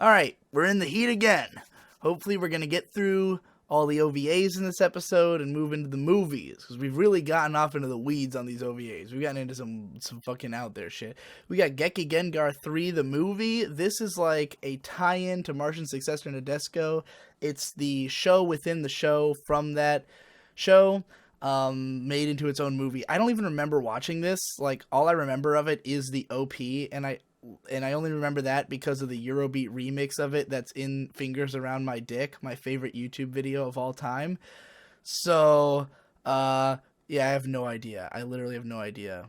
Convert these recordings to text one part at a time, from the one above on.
Alright, we're in the heat again. Hopefully we're going to get through all the OVAs in this episode and move into the movies, because we've really gotten off into the weeds on these OVAs. We've gotten into some fucking out there shit. We got Geki Gengar 3, the movie. This is like a tie-in to Martian Successor Nadesco. It's the show within the show from that show, made into its own movie. I don't even remember watching this. Like, all I remember of it is the OP, and I only remember that because of the Eurobeat remix of it that's in Fingers Around My Dick, my favorite YouTube video of all time. So, yeah, I have no idea. I literally have no idea.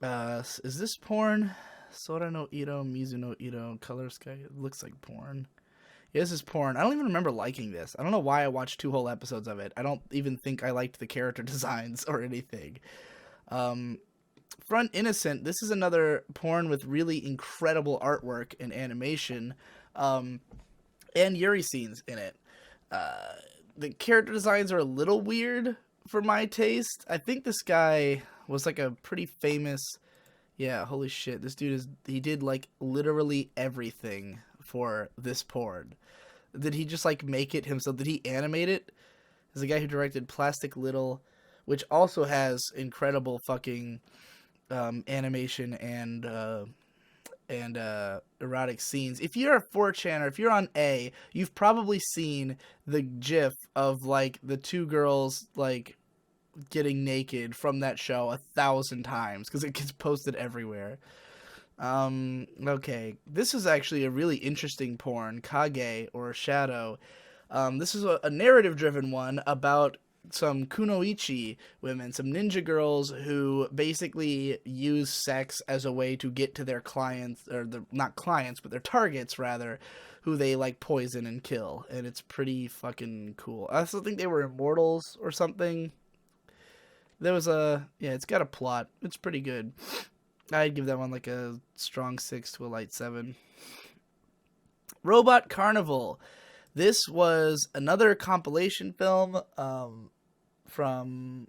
Is this porn? Sora no Iro, Mizu no Iro, Color Sky. It looks like porn. Yeah, this is porn. I don't even remember liking this. I don't know why I watched 2 whole episodes of it. I don't even think I liked the character designs or anything. Front Innocent, this is another porn with really incredible artwork and animation, and Yuri scenes in it. The character designs are a little weird for my taste. I think this guy was like a pretty famous, yeah, holy shit, this dude he did like literally everything for this porn. Did he just like make it himself? Did he animate it? There's a guy who directed Plastic Little, which also has incredible fucking animation and erotic scenes. If you're a 4chan or if you're on A, you've probably seen the GIF of like the 2 girls like getting naked from that show 1,000 times because it gets posted everywhere. Okay, this is actually a really interesting porn, Kage or Shadow. This is a narrative-driven one about some kunoichi women, some ninja girls who basically use sex as a way to get to their clients, or not clients, but their targets rather, who they like poison and kill, and it's pretty fucking cool. I also think they were immortals or something. There was yeah, it's got a plot. It's pretty good. I'd give that one like a strong 6 to a light 7. Robot Carnival. This was another compilation film from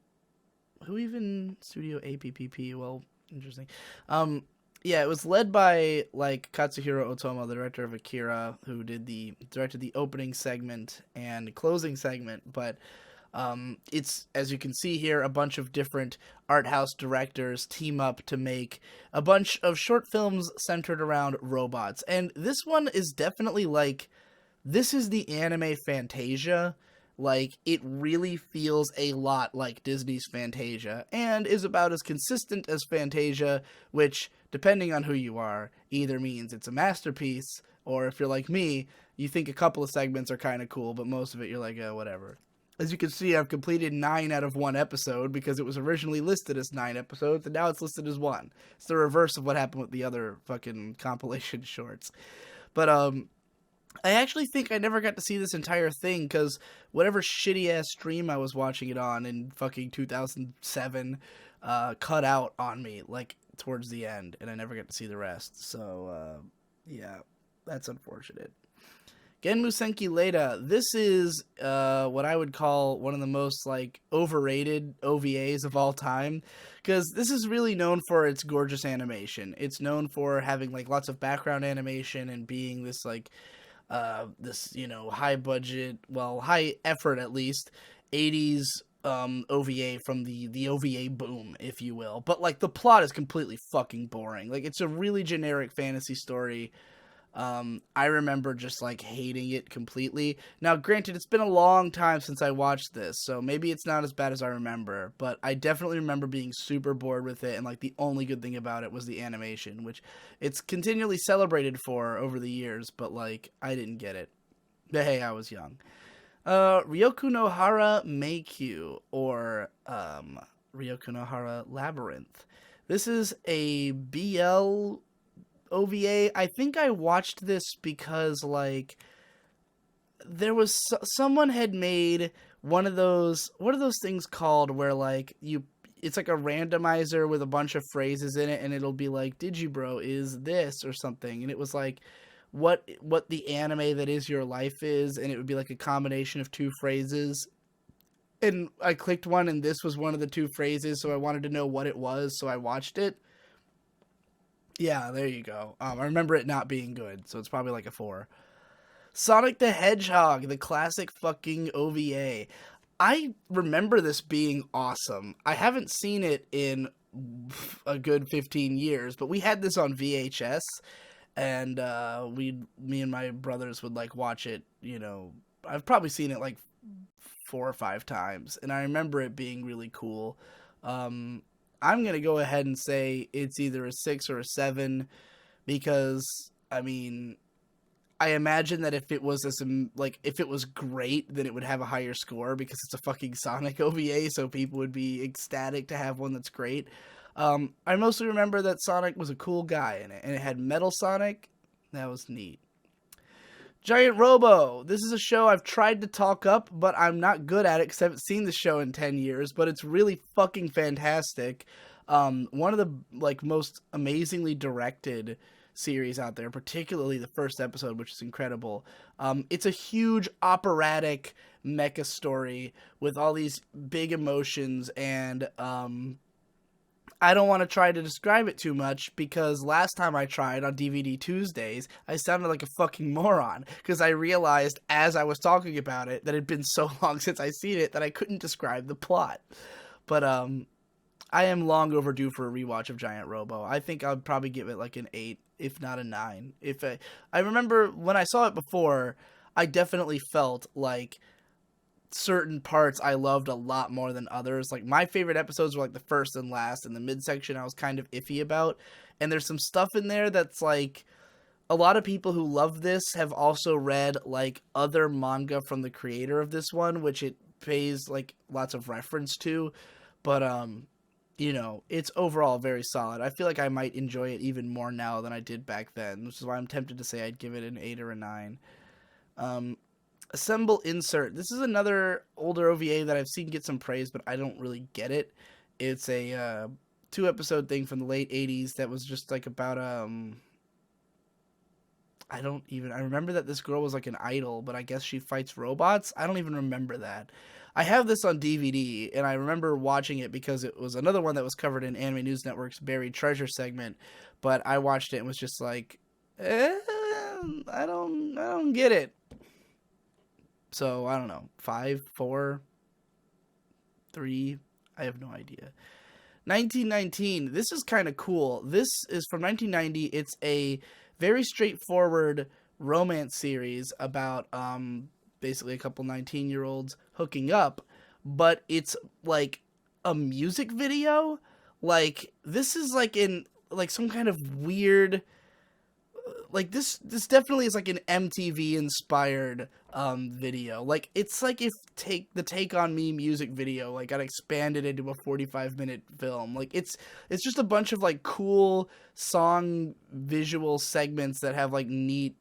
who even? Studio APPP. Well, interesting. Yeah, it was led by like Katsuhiro Otomo, the director of Akira, who directed the opening segment and closing segment, but it's, as you can see here, a bunch of different art house directors team up to make a bunch of short films centered around robots. And this one is definitely like, this is the anime Fantasia. Like, it really feels a lot like Disney's Fantasia, and is about as consistent as Fantasia, which, depending on who you are, either means it's a masterpiece, or if you're like me, you think a couple of segments are kind of cool, but most of it you're like, whatever. As you can see, I've completed 9 out of 1 episode, because it was originally listed as 9 episodes, and now it's listed as 1. It's the reverse of what happened with the other fucking compilation shorts. But, I actually think I never got to see this entire thing, because whatever shitty-ass stream I was watching it on in fucking 2007 cut out on me, like, towards the end, and I never got to see the rest. So, yeah, that's unfortunate. Genmu Senki Leda. This is what I would call one of the most like overrated OVAs of all time, because this is really known for its gorgeous animation. It's known for having like lots of background animation and being this like this, you know, high budget, well, high effort at least 80s OVA from the OVA boom, if you will. But like the plot is completely fucking boring. Like, it's a really generic fantasy story. I remember just like hating it completely. Now, granted, it's been a long time since I watched this, so maybe it's not as bad as I remember, but I definitely remember being super bored with it, and like the only good thing about it was the animation, which it's continually celebrated for over the years, but like I didn't get it. But hey, I was young. Ryoku no Hara Meikyu, or Ryoku no Hara Labyrinth. This is a BL OVA. I think I watched this because like there was someone had made one of those, what are those things called, where like it's like a randomizer with a bunch of phrases in it, and it'll be like DigiBro is this or something, and it was like what the anime that is your life is, and it would be like a combination of 2 phrases, and I clicked one and this was one of the 2 phrases, so I wanted to know what it was, so I watched it. Yeah, there you go. I remember it not being good, so it's probably like a 4. Sonic the Hedgehog, the classic fucking OVA. I remember this being awesome. I haven't seen it in a good 15 years, but we had this on VHS, and me and my brothers would like watch it. I've probably seen it like 4 or 5 times, and I remember it being really cool. Um, I'm gonna go ahead and say it's either a 6 or a 7 because I mean I imagine that if it was if it was great, then it would have a higher score because it's a fucking Sonic OVA, so people would be ecstatic to have one that's great. I mostly remember that Sonic was a cool guy in it, and it had Metal Sonic. That was neat. Giant Robo. This is a show I've tried to talk up, but I'm not good at it because I haven't seen the show in 10 years, but it's really fucking fantastic. One of the most amazingly directed series out there, particularly the first episode, which is incredible. It's a huge operatic mecha story with all these big emotions, and I don't want to try to describe it too much because last time I tried on DVD Tuesdays, I sounded like a fucking moron because I realized as I was talking about it that it had been so long since I seen it that I couldn't describe the plot. But I am long overdue for a rewatch of Giant Robo. I think I'll probably give it like an 8, if not a 9. I remember when I saw it before, I definitely felt like certain parts I loved a lot more than others. Like my favorite episodes were like the first and last, and the midsection I was kind of iffy about. And there's some stuff in there that's like a lot of people who love this have also read like other manga from the creator of this one, which it pays like lots of reference to. But it's overall very solid. I feel like I might enjoy it even more now than I did back then, which is why I'm tempted to say I'd give it an 8 or a 9. Assemble Insert. This is another older OVA that I've seen get some praise, but I don't really get it. It's a 2-episode thing from the late 80s that was just like about I remember that this girl was like an idol, but I guess she fights robots. I don't even remember that. I have this on DVD, and I remember watching it because it was another one that was covered in Anime News Network's Buried Treasure segment, but I watched it and was just like, I don't get it. So, I don't know, 5, 4, 3, I have no idea. 1919, this is kind of cool. This is from 1990. It's a very straightforward romance series about basically a couple 19-year-olds hooking up, but it's like a music video. Like this is like in like some kind of weird like this definitely is like an MTV inspired video. Like it's like if the Take on Me music video like got expanded into a 45-minute film. Like it's just a bunch of like cool song visual segments that have like neat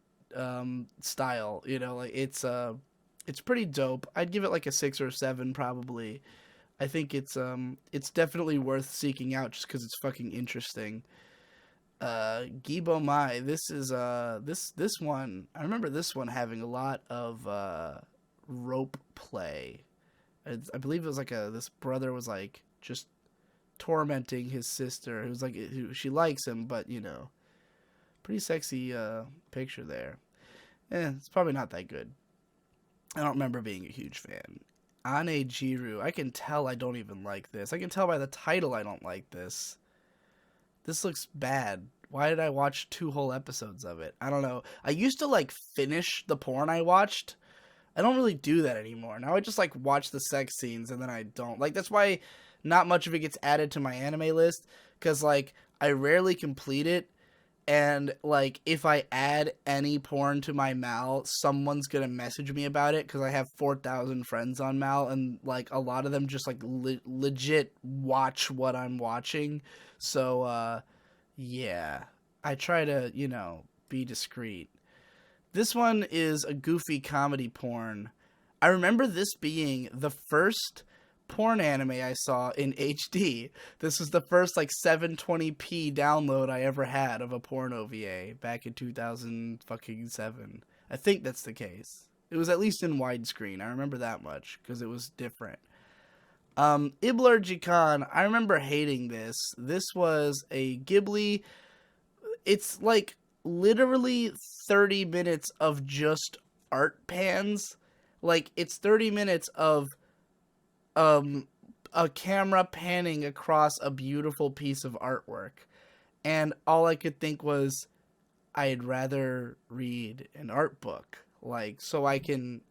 style, like it's pretty dope. I'd give it like a 6 or a 7 probably. I think it's definitely worth seeking out just cuz it's fucking interesting. Gibo Mai. This is this one. I remember this one having a lot of rope play. I believe it was like this brother was like just tormenting his sister. Who's like she likes him, but pretty sexy picture there. It's probably not that good. I don't remember being a huge fan. Ane Jiru. I can tell I don't even like this. I can tell by the title I don't like this. This looks bad. Why did I watch 2 whole episodes of it? I don't know. I used to like finish the porn I watched. I don't really do that anymore. Now I just like watch the sex scenes and then I don't. Like that's why not much of it gets added to my anime list cuz like I rarely complete it, and like if I add any porn to my Mal, someone's going to message me about it cuz I have 4,000 friends on Mal, and like a lot of them just like legit watch what I'm watching. So yeah, I try to, be discreet. This one is a goofy comedy porn. I remember this being the first porn anime I saw in HD. This was the first like 720p download I ever had of a porn OVA back in 2007. I think that's the case. It was at least in widescreen. I remember that much because it was different. Ibler Jikan, I remember hating this. This was a Ghibli it's like literally 30 minutes of just art pans. Like it's 30 minutes of um a camera panning across a beautiful piece of artwork. And all I could think was I'd rather read an art book, like, so I can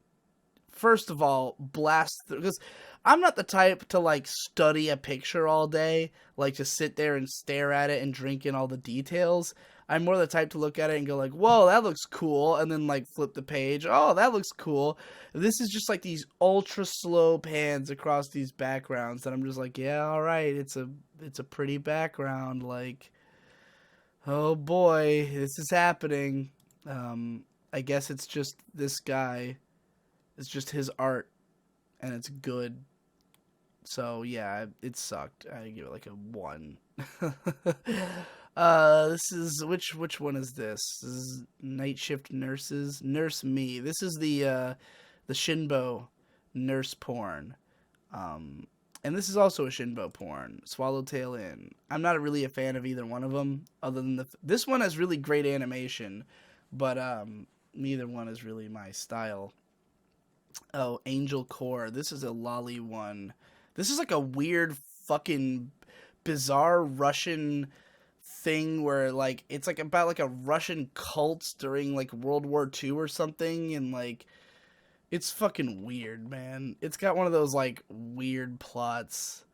first of all blast through, because I'm not the type to like study a picture all day, like to sit there and stare at it and drink in all the details. I'm more the type to look at it and go like, whoa, that looks cool, and then like flip the page, oh, that looks cool. This is just like these ultra slow pans across these backgrounds that I'm just like, yeah, all right, it's a pretty background, like, oh boy, this is happening. I guess it's just this guy. It's just his art, and it's good. So yeah, it sucked. I give it like a 1. This is which one is this? This is Night Shift Nurses. Nurse Me. This is the Shinbo nurse porn. Um, and this is also a Shinbo porn. Swallowtail Inn. I'm not really a fan of either one of them, other than this one has really great animation, but neither one is really my style. Oh, Angel Core. This is a lolly one. This is like a weird fucking bizarre Russian thing where like it's like about like a Russian cult during like World War II or something, and like it's fucking weird, man. It's got one of those like weird plots.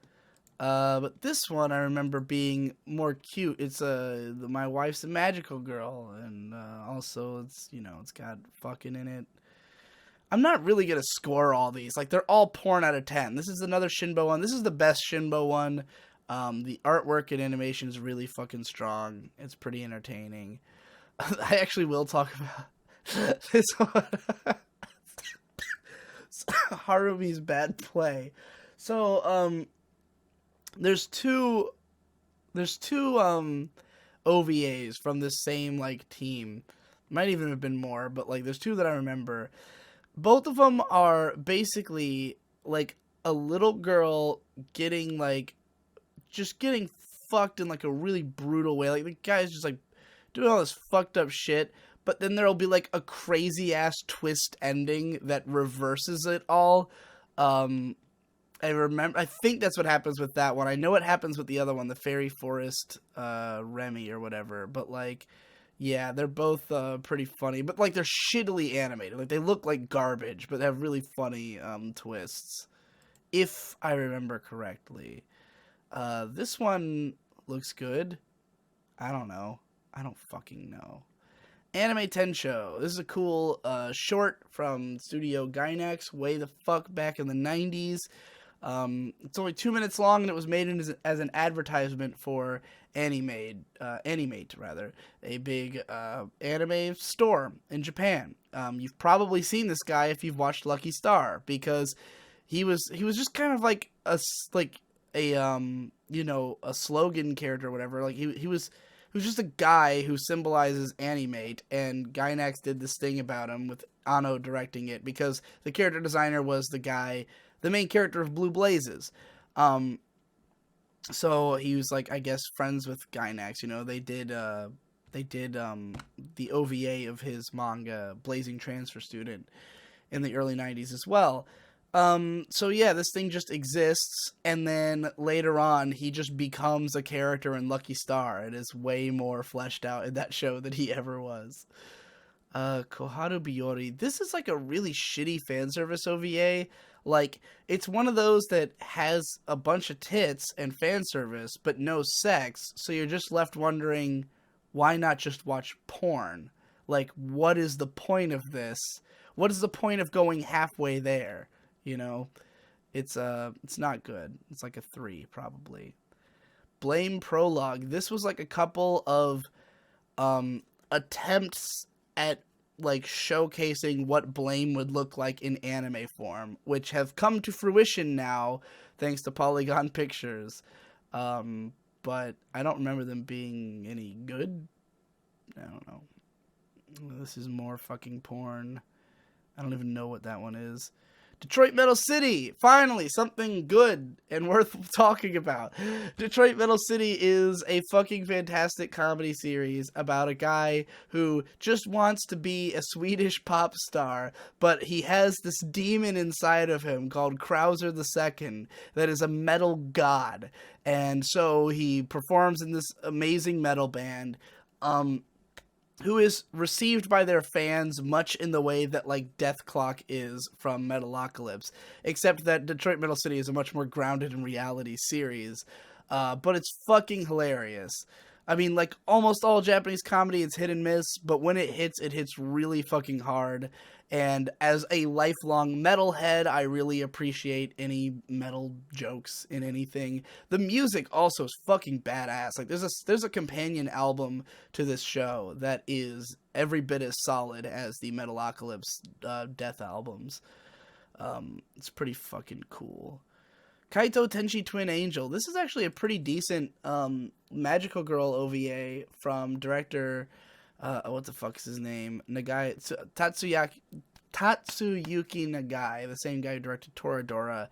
But this one I remember being more cute. It's My Wife's a Magical Girl, and also it's got fucking in it. I'm not really gonna score all these. Like they're all porn out of 10. This is another Shinbo one. This is the best Shinbo one. The artwork and animation is really fucking strong. It's pretty entertaining. I actually will talk about this one. Harumi's bad play. So there's two OVAs from this same like team. Might even have been more, but like there's two that I remember. Both of them are basically like a little girl getting like just getting fucked in like a really brutal way. Like the guy's just like doing all this fucked up shit, but then there'll be like a crazy ass twist ending that reverses it all. Um I think that's what happens with that one. I know what happens with the other one, the Fairy Forest Remy or whatever, but like yeah, they're both pretty funny, but like they're shittily animated. Like they look like garbage, but they have really funny twists, if I remember correctly. This one looks good. I don't know. I don't fucking know. Anime Tensho. This is a cool short from Studio Gainax way the fuck back in the 90s. It's only 2 minutes long, and it was made as an advertisement for Animate, a big anime store in Japan. You've probably seen this guy if you've watched Lucky Star, because he was just kind of like a slogan character or whatever. Like he was just a guy who symbolizes Animate, and Gainax did this thing about him with Anno directing it, because the character designer was the main character of Blue Blazes. So he was like, I guess, friends with Gainax. They did the OVA of his manga Blazing Transfer Student in the early 90s as well. So yeah, this thing just exists, and then later on he just becomes a character in Lucky Star. It is way more fleshed out in that show than he ever was. Koharu Biyori. This is like a really shitty fan service OVA. Like, it's one of those that has a bunch of tits and fan service, but no sex, so you're just left wondering, why not just watch porn? Like, what is the point of this? What is the point of going halfway there? You know? It's not good. It's like a 3, probably. Blame Prologue. This was like a couple of attempts at like showcasing what Blame would look like in anime form, which have come to fruition now thanks to Polygon Pictures. But I don't remember them being any good. I don't know. This is more fucking porn. I don't even know what that one is. Detroit Metal City, finally, something good and worth talking about. Detroit Metal City is a fucking fantastic comedy series about a guy who just wants to be a Swedish pop star, but he has this demon inside of him called Krauser II that is a metal god. And so he performs in this amazing metal band. Who is received by their fans much in the way that, like, Death Clock is from Metalocalypse, except that Detroit Metal City is a much more grounded in reality series, but it's fucking hilarious. I mean, like, almost all Japanese comedy is hit and miss, but when it hits really fucking hard. And as a lifelong metalhead, I really appreciate any metal jokes in anything. The music also is fucking badass. Like, there's a companion album to this show that is every bit as solid as the Metalocalypse Death albums. It's pretty fucking cool. Kaito Tenchi Twin Angel. This is actually a pretty decent Magical Girl OVA from director, what the fuck is his name? Tatsuyuki Nagai, the same guy who directed Toradora,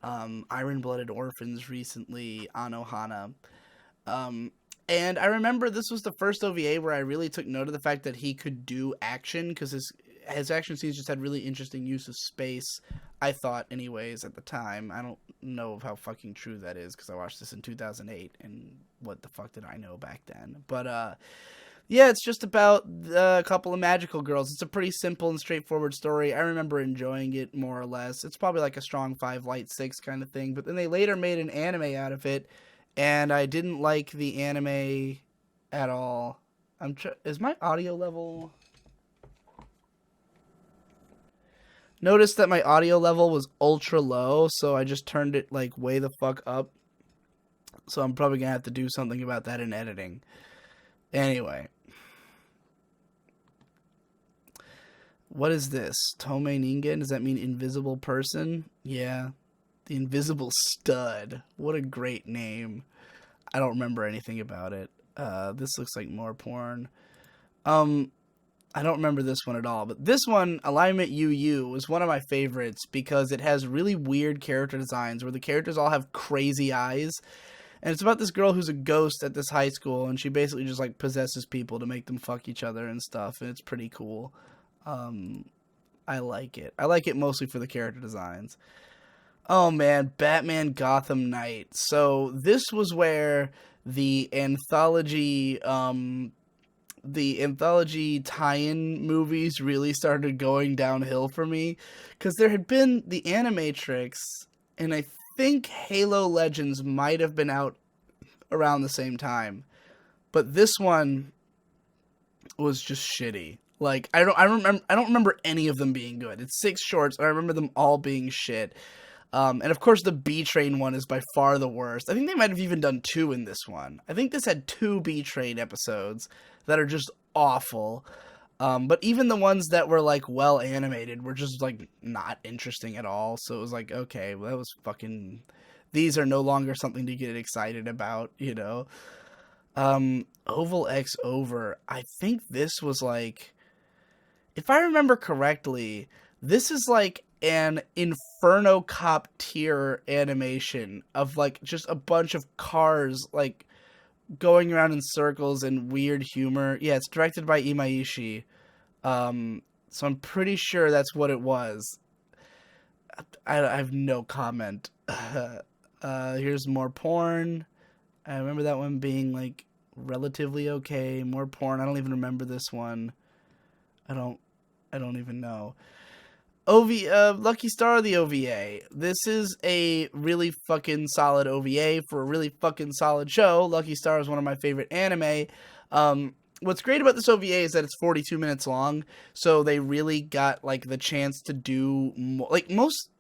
Iron Blooded Orphans recently, Anohana. And I remember this was the first OVA where I really took note of the fact that he could do action, because his action scenes just had really interesting use of space, I thought, anyways, at the time. I don't know how fucking true that is, because I watched this in 2008, and what the fuck did I know back then? But, yeah, it's just about a couple of magical girls. It's a pretty simple and straightforward story. I remember enjoying it, more or less. It's probably like a strong 5, light 6 kind of thing, but then they later made an anime out of it, and I didn't like the anime at all. Is my audio level... Notice that my audio level was ultra low, so I just turned it, like, way the fuck up. So I'm probably gonna have to do something about that in editing. Anyway. What is this? Tome Ningen? Does that mean invisible person? Yeah. The Invisible Stud. What a great name. I don't remember anything about it. This looks like more porn. I don't remember this one at all, but this one, Alignment UU, was one of my favorites because it has really weird character designs where the characters all have crazy eyes. And it's about this girl who's a ghost at this high school, and she basically just, like, possesses people to make them fuck each other and stuff, and it's pretty cool. I like it. I like it mostly for the character designs. Oh man, Batman Gotham Knight. So this was where the anthology tie-in movies really started going downhill for me, because there had been the Animatrix, and I think Halo Legends might have been out around the same time, but this one was just shitty. Like, I don't remember any of them being good. It's 6 shorts, and I remember them all being shit. And of course the B-Train one is by far the worst. I think they might have even done 2 in this one. I think this had 2 B-Train episodes that are just awful. But even the ones that were, like, well animated were just, like, not interesting at all. So it was like, okay, well, that was fucking... These are no longer something to get excited about, you know? Oval X Over. I think this was, like... If I remember correctly, this is, like, an Inferno Cop tier animation of, like, just a bunch of cars, like, going around in circles and weird humor. Yeah, it's directed by Imaishi. So I'm pretty sure that's what it was. I have no comment. Here's more porn. I remember that one being, like, relatively okay. More porn. I don't even remember this one. I don't even know. Lucky Star, the OVA. This is a really fucking solid OVA for a really fucking solid show. Lucky Star is one of my favorite anime. What's great about this OVA is that it's 42 minutes long, so they really got, like, the chance to do more. Like, most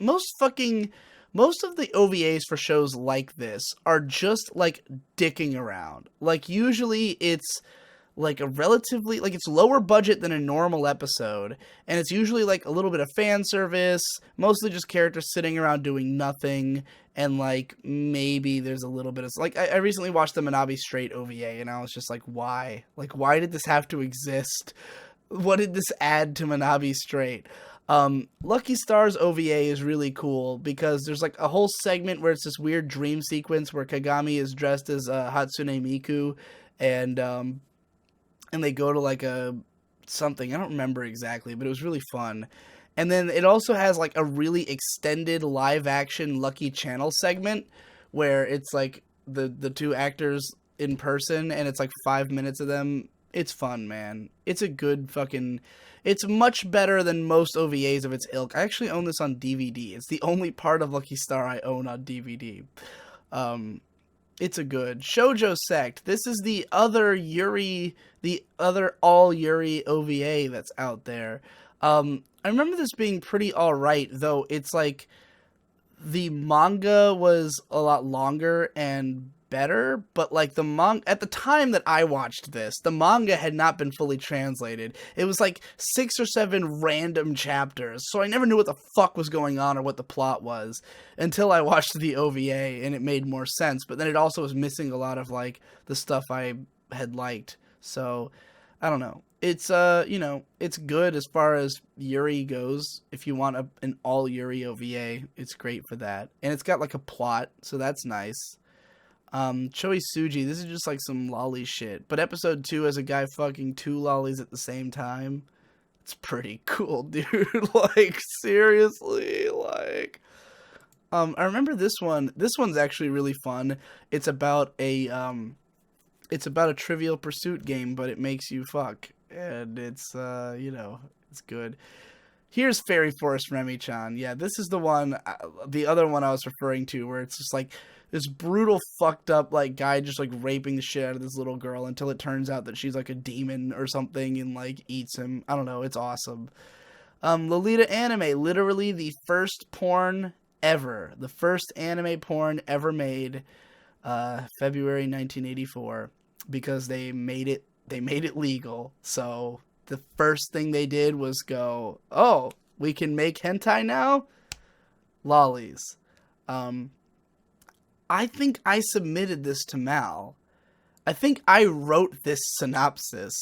of the OVAs for shows like this are just, like, dicking around. Like, usually it's like a relatively, like, it's lower budget than a normal episode, and it's usually like a little bit of fan service, mostly just characters sitting around doing nothing, and like maybe there's a little bit of, like, I recently watched the Manabi Straight OVA, and I was just like, why? Like, why did this have to exist? What did this add to Manabi Straight? Lucky Star's OVA is really cool because there's like a whole segment where it's this weird dream sequence where Kagami is dressed as Hatsune Miku, and they go to like a something, I don't remember exactly, but it was really fun. And then it also has like a really extended live action Lucky Channel segment where it's like the two actors in person, and it's like 5 minutes of them. It's fun, man. It's a good fucking. It's much better than most OVAs of its ilk. I actually own this on DVD. It's the only part of Lucky Star I own on DVD. It's a good Shoujo Sect. This is the other Yuri, the other all Yuri OVA that's out there. I remember this being pretty alright, though it's like the manga was a lot longer and better, but like the manga at the time that I watched this, the manga had not been fully translated. It was like 6 or 7 random chapters, so I never knew what the fuck was going on or what the plot was until I watched the OVA, and it made more sense. But then it also was missing a lot of like the stuff I had liked. So I don't know. It's it's good as far as Yuri goes. If you want an all Yuri OVA, it's great for that. And it's got like a plot, so that's nice. Choi Suji, this is just like some lolly shit. But episode 2 has a guy fucking 2 lollies at the same time. It's pretty cool, dude. Like, seriously, like... I remember this one. This one's actually really fun. It's about a Trivial Pursuit game, but it makes you fuck. And it's, it's good. Here's Fairy Forest Remy-chan. Yeah, this is the one, the other one I was referring to, where it's just like this brutal, fucked up, like, guy just, like, raping the shit out of this little girl until it turns out that she's, like, a demon or something and, like, eats him. I don't know. It's awesome. Lolita Anime, literally the first porn ever. The first anime porn ever made, February 1984, because they made it legal. So the first thing they did was go, oh, we can make hentai now? Lollies. I think I submitted this to Mal. I think I wrote this synopsis.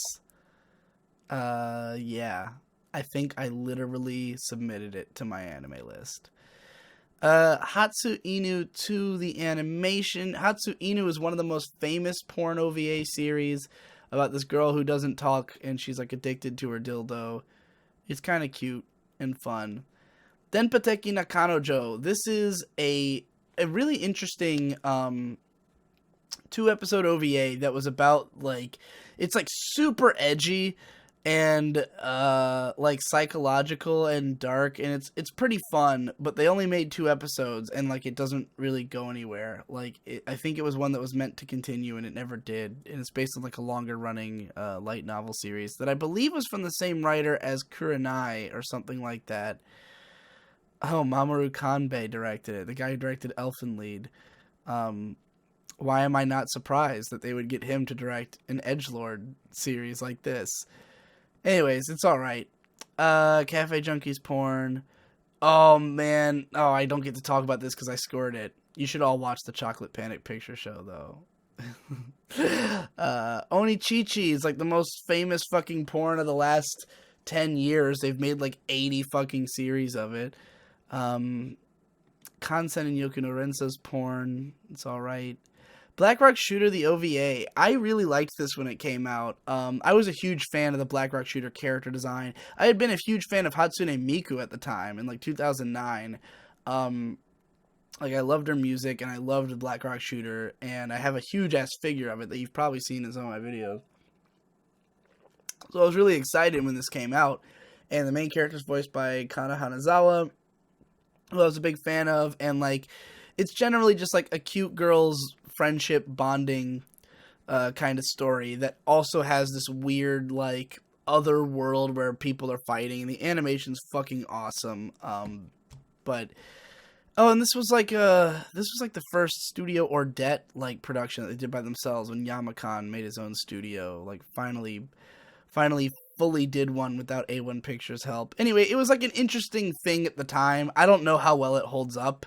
Yeah. I think I literally submitted it to my anime list. Hatsu Inu 2, the animation. Hatsu Inu is one of the most famous porn OVA series about this girl who doesn't talk and she's like addicted to her dildo. It's kind of cute and fun. Denpateki Nakanojo. This is a really interesting 2-episode OVA that was about like, it's like super edgy and like psychological and dark, and it's pretty fun, but they only made 2 episodes and like it doesn't really go anywhere. Like I think it was one that was meant to continue and it never did, and it's based on like a longer running light novel series that I believe was from the same writer as Kurenai or something like that. Oh, Mamoru Kanbei directed it, the guy who directed Elfen Lied. Why am I not surprised that they would get him to direct an edgelord series like this? Anyways, it's alright. Cafe Junkies porn. Oh, man. Oh, I don't get to talk about this because I scored it. You should all watch the Chocolate Panic Picture Show, though. Onichichi is like the most famous fucking porn of the last 10 years. They've made like 80 fucking series of it. Kansen and Yoku no Rensa's porn. It's alright. Blackrock Shooter, the OVA. I really liked this when it came out. I was a huge fan of the Blackrock Shooter character design. I had been a huge fan of Hatsune Miku at the time in like 2009. Like I loved her music and I loved Blackrock Shooter, and I have a huge ass figure of it that you've probably seen in some of my videos. So I was really excited when this came out, and the main character is voiced by Kana Hanazawa, who I was a big fan of, and like it's generally just like a cute girl's friendship bonding kind of story that also has this weird like other world where people are fighting, and the animation's fucking awesome. But and this was like the first Studio Ordet like production that they did by themselves when Yamakan made his own studio, like finally fully did one without A1 Pictures help. Anyway, it was like an interesting thing at the time. I don't know how well it holds up.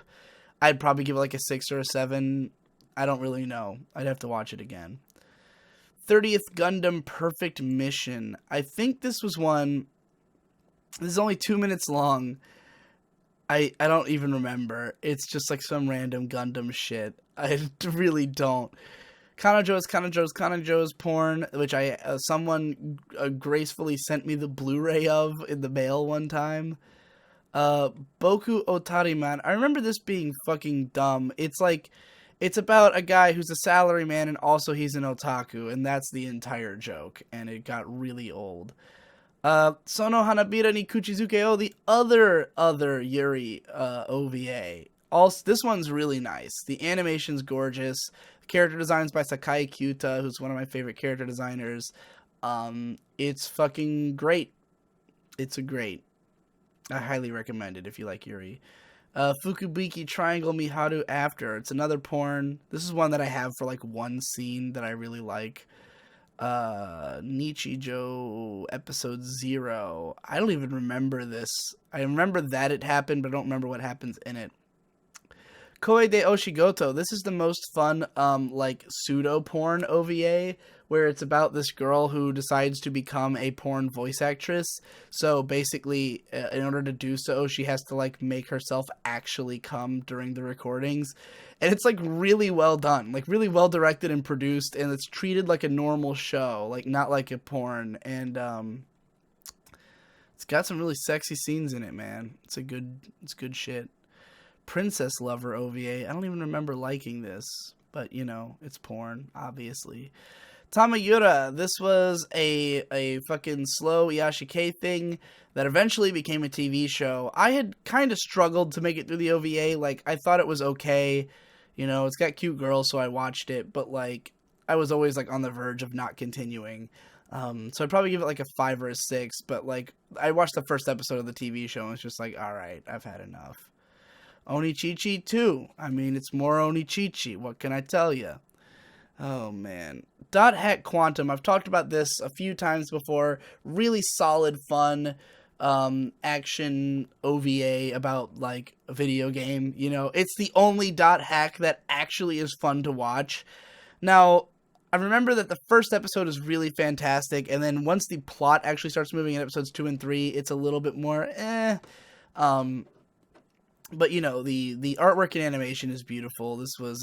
I'd probably give it like a 6 or a 7. I don't really know. I'd have to watch it again. 30th Gundam Perfect Mission. I think this was one This is only 2 minutes long. I don't even remember. It's just like some random Gundam shit. I really don't. Kanojo's porn, which someone gracefully sent me the Blu-ray of in the mail one time. Boku Otariman. I remember this being fucking dumb. It's about a guy who's a salaryman and also he's an otaku, and that's the entire joke, and it got really old. Sono Hanabira ni Kuchizuke o, the other Yuri OVA. Also, this one's really nice. The animation's gorgeous. The character designs by Sakai Kyuta, who's one of my favorite character designers. It's fucking great. It's a great. I highly recommend it if you like Yuri. Fukubiki Triangle Miharu After. It's another porn. This is one that I have for like one scene that I really like. Nichijou episode 0. I don't even remember this. I remember that it happened, but I don't remember what happens in it. Koe de Oshigoto. This is the most fun, like, pseudo-porn OVA, where it's about this girl who decides to become a porn voice actress. So, basically, in order to do so, she has to, like, make herself actually come during the recordings. And it's, like, really well done. Like, really well directed and produced, and it's treated like a normal show. Like, not like a porn. And, it's got some really sexy scenes in it, man. It's good shit. Princess Lover OVA. I don't even remember liking this, but you know, it's porn, obviously. Tamayura. This was a fucking slow Iyashikei thing that eventually became a TV show. I had kind of struggled to make it through the OVA. Like, I thought it was okay. You know, it's got cute girls, so I watched it, but like, I was always like on the verge of not continuing. So I'd probably give it like a 5 or a 6, but like, I watched the first episode of the TV show and it's just like, alright, I've had enough. Onichichi 2. I mean, it's more Onichichi. What can I tell you? Oh, man. Dot Hack Quantum. I've talked about this a few times before. Really solid, fun, action OVA about, like, a video game. You know, it's the only Dot Hack that actually is fun to watch. Now, I remember that the first episode is really fantastic, and then once the plot actually starts moving in episodes 2 and 3, it's a little bit more but, you know, the artwork and animation is beautiful. This was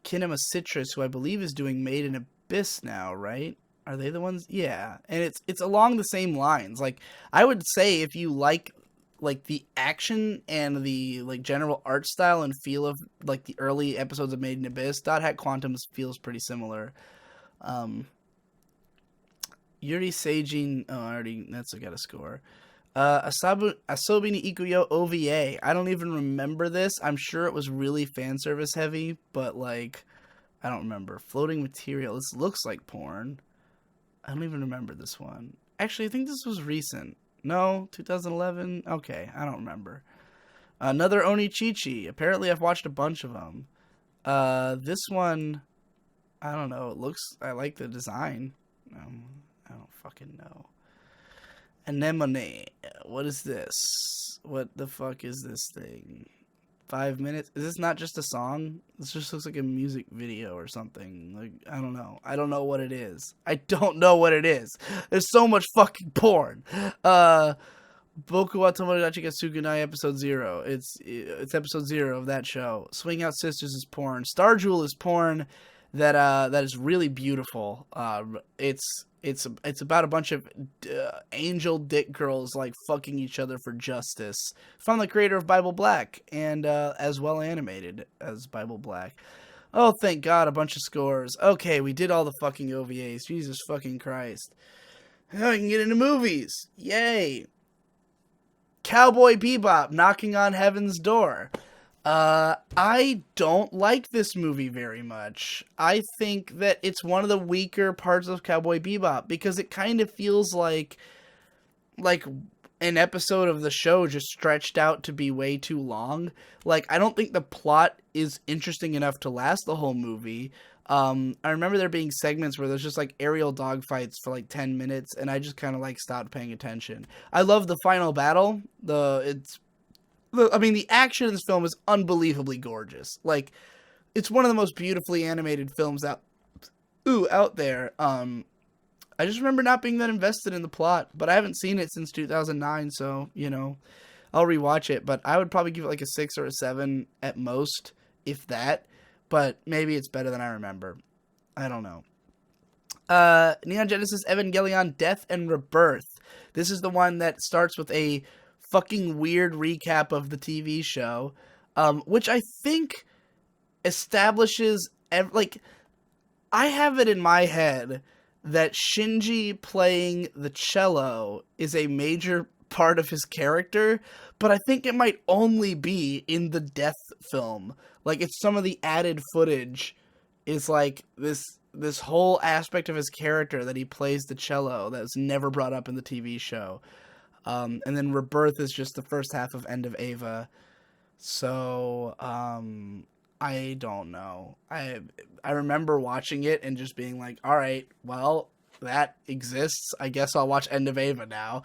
Kinema Citrus, who I believe is doing Made in Abyss now, right? Are they the ones? Yeah. And it's along the same lines. Like, I would say if you like the action and the, like, general art style and feel of, like, the early episodes of Made in Abyss, Dot Hack Quantum feels pretty similar. Yuri Seijin... Oh, that's got a score. Asobi ni Ikuyo OVA. I don't even remember this. I'm sure it was really fan service heavy, but like, I don't remember. Floating Material. This looks like porn. I don't even remember this one. Actually, I think this was recent. No, 2011? Okay, I don't remember. Another Onichichi. Apparently I've watched a bunch of them. This one, I don't know. I like the design. I don't fucking know. Anemone. What is this? What the fuck is this thing? 5 minutes? Is this not just a song? This just looks like a music video or something. Like, I don't know. I don't know what it is. I don't know what it is. There's so much fucking porn. Boku wa Tomodachi ga Sugunai episode 0. It's episode 0 of that show. Swing Out Sisters is porn. Star Jewel is porn that is really beautiful. It's about a bunch of angel dick girls like fucking each other for justice. From the creator of Bible Black, and as well animated as Bible Black. Oh, thank God, a bunch of scores. Okay, we did all the fucking OVAs. Jesus fucking Christ. Now I can get into movies. Yay. Cowboy Bebop, Knocking on Heaven's Door. I don't like this movie very much. I think that it's one of the weaker parts of Cowboy Bebop because it kind of feels like an episode of the show just stretched out to be way too long. Like, I don't think the plot is interesting enough to last the whole movie. I remember there being segments where there's just like aerial dogfights for like 10 minutes and I just kind of like stopped paying attention. I love the final battle. The action in this film is unbelievably gorgeous. Like, it's one of the most beautifully animated films out there. I just remember not being that invested in the plot, but I haven't seen it since 2009, so, I'll rewatch it, but I would probably give it like a 6 or a 7 at most, if that, but maybe it's better than I remember. I don't know. Neon Genesis Evangelion Death and Rebirth. This is the one that starts with a fucking weird recap of the TV show, which I think establishes, I have it in my head that Shinji playing the cello is a major part of his character, but I think it might only be in the Death film. Like, it's some of the added footage is like this whole aspect of his character that he plays the cello that was never brought up in the TV show. And then Rebirth is just the first half of End of Ava. So, I don't know. I remember watching it and just being like, all right, well, that exists. I guess I'll watch End of Ava now.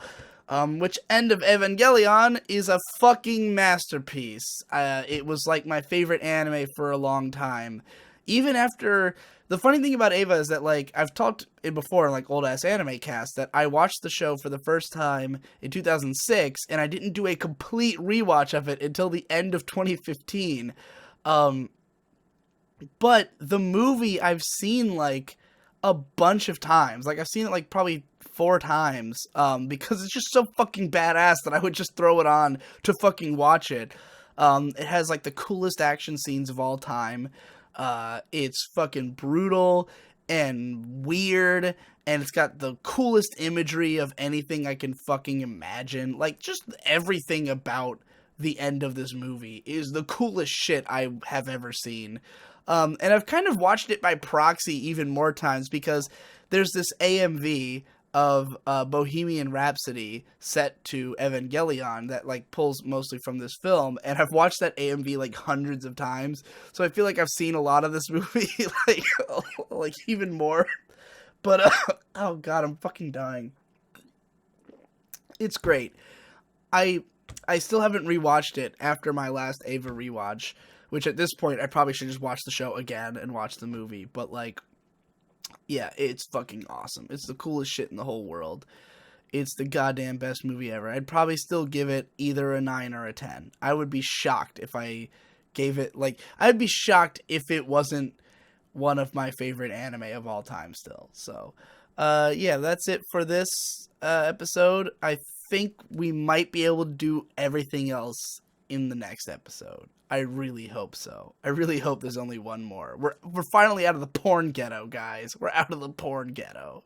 Which End of Evangelion is a fucking masterpiece. It was like my favorite anime for a long time. Even after, the funny thing about Ava is that, like, I've talked it before in, like, old-ass anime cast, that I watched the show for the first time in 2006, and I didn't do a complete rewatch of it until the end of 2015. But the movie I've seen, like, a bunch of times. Like, I've seen it, like, probably 4 times, because it's just so fucking badass that I would just throw it on to fucking watch it. It has, like, the coolest action scenes of all time. It's fucking brutal and weird, and it's got the coolest imagery of anything I can fucking imagine. Like, just everything about the end of this movie is the coolest shit I have ever seen. And I've kind of watched it by proxy even more times because there's this AMV of Bohemian Rhapsody set to Evangelion that, like, pulls mostly from this film, and I've watched that AMV like hundreds of times, so I feel like I've seen a lot of this movie like even more. But oh god, I'm fucking dying. It's great. I still haven't rewatched it after my last Ava rewatch, which at this point I probably should just watch the show again and watch the movie, but, like, yeah, it's fucking awesome. It's the coolest shit in the whole world. It's the goddamn best movie ever. I'd probably still give it either a 9 or a 10. I would be shocked if I gave it, like, I'd be shocked if it wasn't one of my favorite anime of all time still. So, yeah, that's it for this episode. I think we might be able to do everything else in the next episode. I really hope so. I really hope there's only one more. We're finally out of the porn ghetto, guys. We're out of the porn ghetto.